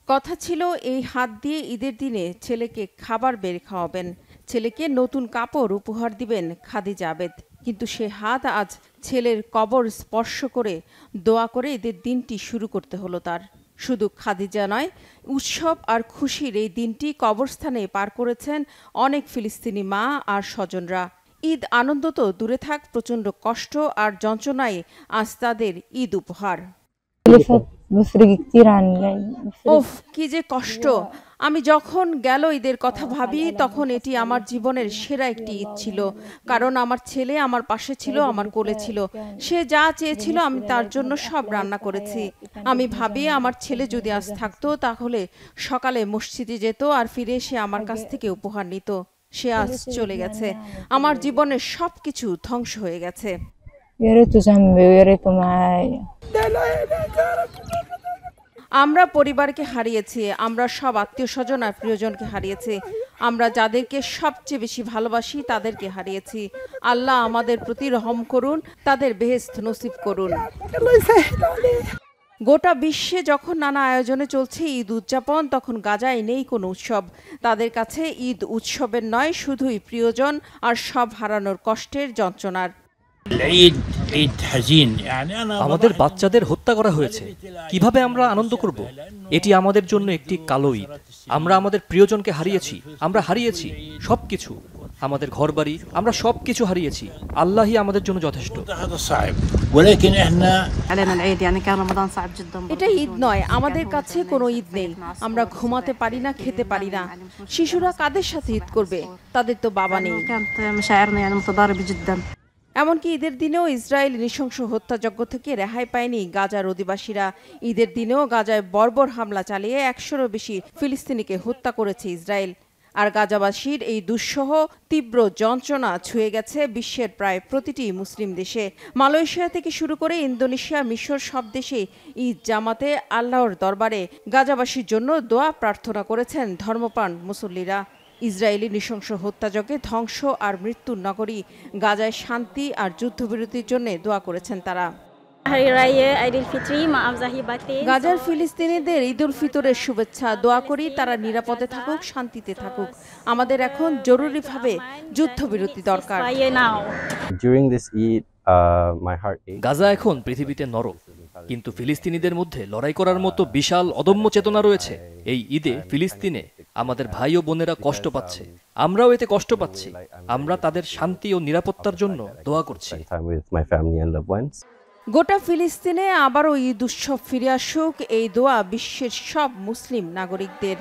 কথা ছিল এই হাত দিয়ে ঈদের দিনে ছেলেকে খাবার বের খাওয়াবেন, ছেলেকে নতুন কাপড় উপহার দিবেন খাদিজা আবেদ। কিন্তু সে হাত আজ ছেলের কবর স্পর্শ করে দোয়া করে ঈদের দিনটি শুরু করতে হলো তার। শুধু খাদিজা নয়, উৎসব আর খুশির এই দিনটি কবরস্থানে পার করেছেন অনেক ফিলিস্তিনি মা আর স্বজনরা। ঈদ আনন্দ তো দূরে থাক, প্রচণ্ড কষ্ট আর যন্ত্রণায় আজ তাদের ঈদ উপহার। ওফ, কি যে কষ্ট! আমি যখন গেল ঈদের কথা ভাবি, তখন এটি আমার জীবনের সেরা একটি ঈদ ছিল। কারণ আমার ছেলে আমার পাশে ছিল, আমার কোলে ছিল। সে যা চেয়েছিল আমি তার জন্য সব রান্না করেছি। আমি ভাবি আমার ছেলে যদি আজ থাকতো, তাহলে সকালে মসজিদে যেত আর ফিরে এসে আমার কাছ থেকে উপহার নিত। সে আজ চলে গেছে, আমার জীবনের সবকিছু ধ্বংস হয়ে গেছে। আমরা পরিবারকে হারিয়েছি, আমরা সব আত্মীয় স্বজন আর প্রিয়জনকে হারিয়েছি, আমরা যাদেরকে সবচেয়ে বেশি ভালোবাসি তাদেরকে হারিয়েছি। আল্লাহ আমাদের প্রতি রহম করুন, তাদের বেহেশত নসিব করুন। গোটা বিশ্বে যখন নানা আয়োজনে চলছে ঈদ উদযাপন, তখন গাজায় নেই কোনো উৎসব। তাদের কাছে ঈদ উৎসবের নয়, শুধুই প্রিয়জন আর সব হারানোর কষ্টের যন্ত্রণার। আমাদের বাচ্চাদের হত্যা করা হয়েছে, কিভাবে আমরা আনন্দ করব? এটি আমাদের জন্য একটি কালো ঈদ। আমরা আমাদের প্রিয়জনকে হারিয়েছি, আমরা হারিয়েছি সবকিছু, আমাদের ঘরবাড়ি, আমরা সবকিছু হারিয়েছি। আল্লাহই আমাদের জন্য যথেষ্ট। এটা ঈদ নয়, আমাদের কাছে কোনো ঈদ নেই। আমরা ঘুমাতে পারি না, খেতে পারি না। শিশুরা কাদের সাথে ঈদ করবে? তাদের তো বাবা নেই। এমনকি ঈদের দিনেও ইসরায়েল নৃশংস হত্যাযজ্ঞ থেকে রেহাই পায়নি গাজার অধিবাসীরা। ঈদের দিনেও গাজায় বর্বর হামলা চালিয়ে ১০০-রও বেশি ফিলিস্তিনিকে হত্যা করেছে ইসরায়েল। আর গাজাবাসীর এই দুঃসহ তীব্র যন্ত্রণা ছুঁয়ে গেছে বিশ্বের প্রায় প্রতিটি মুসলিম দেশে। মালয়েশিয়া থেকে শুরু করে ইন্দোনেশিয়া, মিশর সব দেশে ঈদ জামাতে আল্লাহর দরবারে গাজাবাসীর জন্য দোয়া প্রার্থনা করেছেন ধর্মপ্রাণ মুসল্লিরা। ইসরায়েলি নৃশংস হত্যাযজ্ঞে ধ্বংস আর মৃত্যুর নগরী গাজায় শান্তি আর যুদ্ধবিরতির জন্য দোয়া করেছেন তারা। গাজার ফিলিস্তিনিদের ঈদ উল ফিতরের শুভেচ্ছা। দোয়া করি তারা নিরাপদে থাকুক, শান্তিতে থাকুক। আমাদের এখন জরুরিভাবে যুদ্ধবিরতি দরকার। গাজা এখন পৃথিবীতে নরক, কিন্তু ফিলিস্তিনিদের মধ্যে লড়াই করার মতো বিশাল অদম্য চেতনা রয়েছে। এই ঈদে ফিলিস্তিনে আমাদের ভাই ও বোনেরা কষ্ট পাচ্ছে, আমরাও এতে কষ্ট পাচ্ছি। আমরা তাদের শান্তি ও নিরাপত্তার জন্য দোয়া করছি। গোটা ফিলিস্তিনে আবারও ঈদ উৎসব ফিরে আসুক, এই দোয়া বিশ্বের সব মুসলিম নাগরিকদের।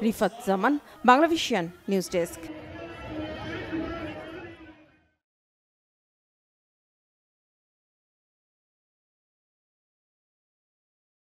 রিফাত জামান, বাংলাভিশন নিউজ ডেস্ক।